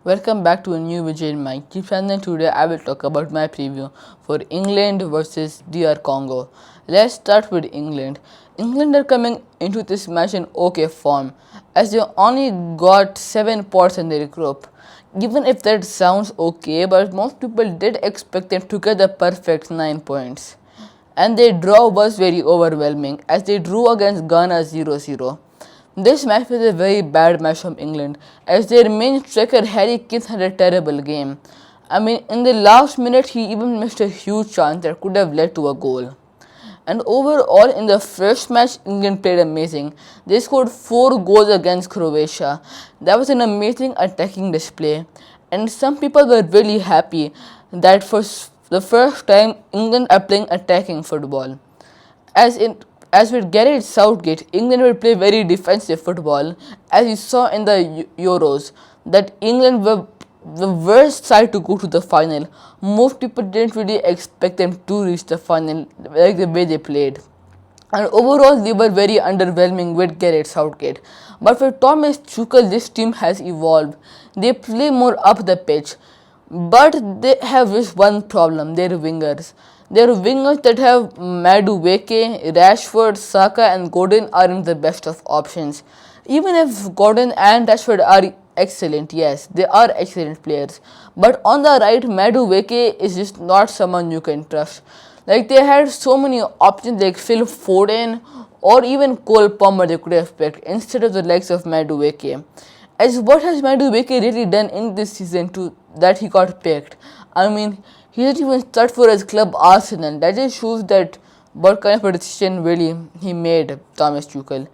Welcome back to a new video in my YouTube channel. Today I will talk about my preview for England versus DR Congo. Let's start with England. England are coming into this match in okay form as they only got 7 points in their group. Even if that sounds okay, but most people did expect them to get the perfect 9 points. And their draw was very overwhelming as they drew against Ghana 0-0. This match was a very bad match from England as their main striker Harry Kane had a terrible game. In the last minute he even missed a huge chance that could have led to a goal. And overall in the first match England played amazing. They scored 4 goals against Croatia. That was an amazing attacking display. And some people were really happy that for the first time England are playing attacking football. As with Gareth Southgate, England will play very defensive football, as we saw in the Euros, that England were the worst side to go to the final. Most people didn't really expect them to reach the final like the way they played. And overall, they were very underwhelming with Gareth Southgate. But for Thomas Tuchel, this team has evolved. They play more up the pitch. But they have this one problem, their wingers. Their wingers that have Madueke, Rashford, Saka and Gordon aren't the best of options. Even if Gordon and Rashford are excellent, yes, they are excellent players. But on the right, Madueke is just not someone you can trust. Like they had so many options like Phil Foden or even Cole Palmer they could have picked instead of the likes of Madueke. As what has Madueke really done in this season to that he got picked? He didn't even start for his club Arsenal. That just shows that what kind of a decision really he made, Thomas Tuchel.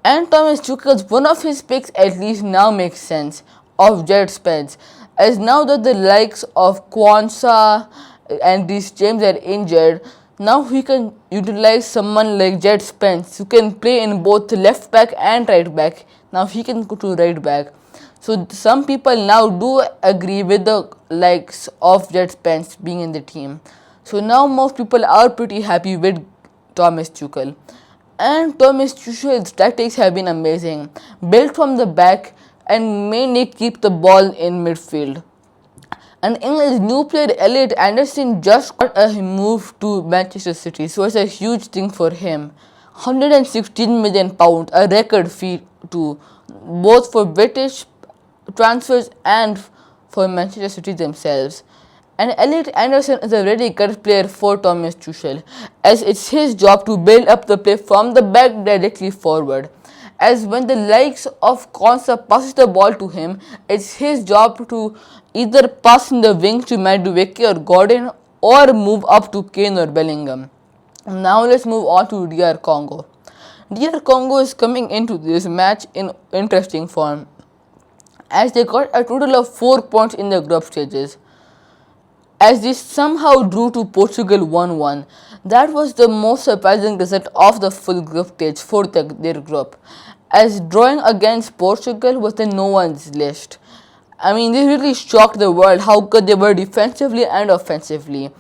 And Thomas Tuchel's one of his picks at least now makes sense of Jed Spence, as now that the likes of Kwanzaa and these James are injured, now he can utilize someone like Jed Spence who can play in both left back and right back. Now he can go to right back. So some people now do agree with the likes of Jed Spence being in the team. So now most people are pretty happy with Thomas Tuchel. And Thomas Tuchel's tactics have been amazing. Built from the back and mainly keep the ball in midfield. And England's new player Elliot Anderson just got a move to Manchester City, so it's a huge thing for him. £116 million, a record fee too, both for British transfers and for Manchester City themselves. And Elliot Anderson is a really good player for Thomas Tuchel, as it's his job to build up the play from the back directly forward. As when the likes of Kwanzaa passes the ball to him, it's his job to either pass in the wings to Madueke or Gordon or move up to Kane or Bellingham. Now let's move on to DR Congo. DR Congo is coming into this match in interesting form, as they got a total of 4 points in the group stages, as they somehow drew to Portugal 1-1. That was the most surprising result of the full group stage for their group, as drawing against Portugal was in no one's list. They really shocked the world how good they were defensively and offensively.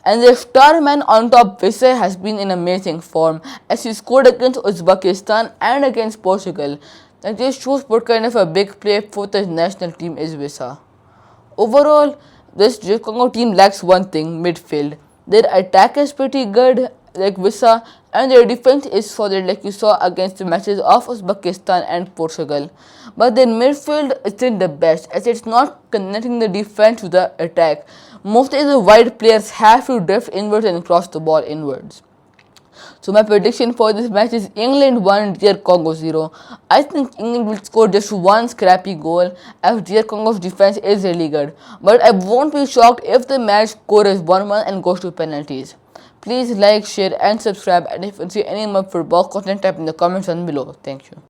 And their star man on top, Wissa, has been in amazing form as he scored against Uzbekistan and against Portugal. That just shows what kind of a big player for the national team is Wissa. Overall, this Congo team lacks one thing, midfield. Their attack is pretty good, like Wissa, and their defense is solid, like you saw against the matches of Uzbekistan and Portugal. But their midfield isn't the best, as it's not connecting the defense to the attack. Most of the wide players have to drift inwards and cross the ball inwards. So my prediction for this match is England 1, DR Congo 0. I think England will score just one scrappy goal, as DR Congo's defense is really good. But I won't be shocked if the match score is 1-1 and goes to penalties. Please like, share and subscribe, and if you see any more football content, type in the comments down below. Thank you.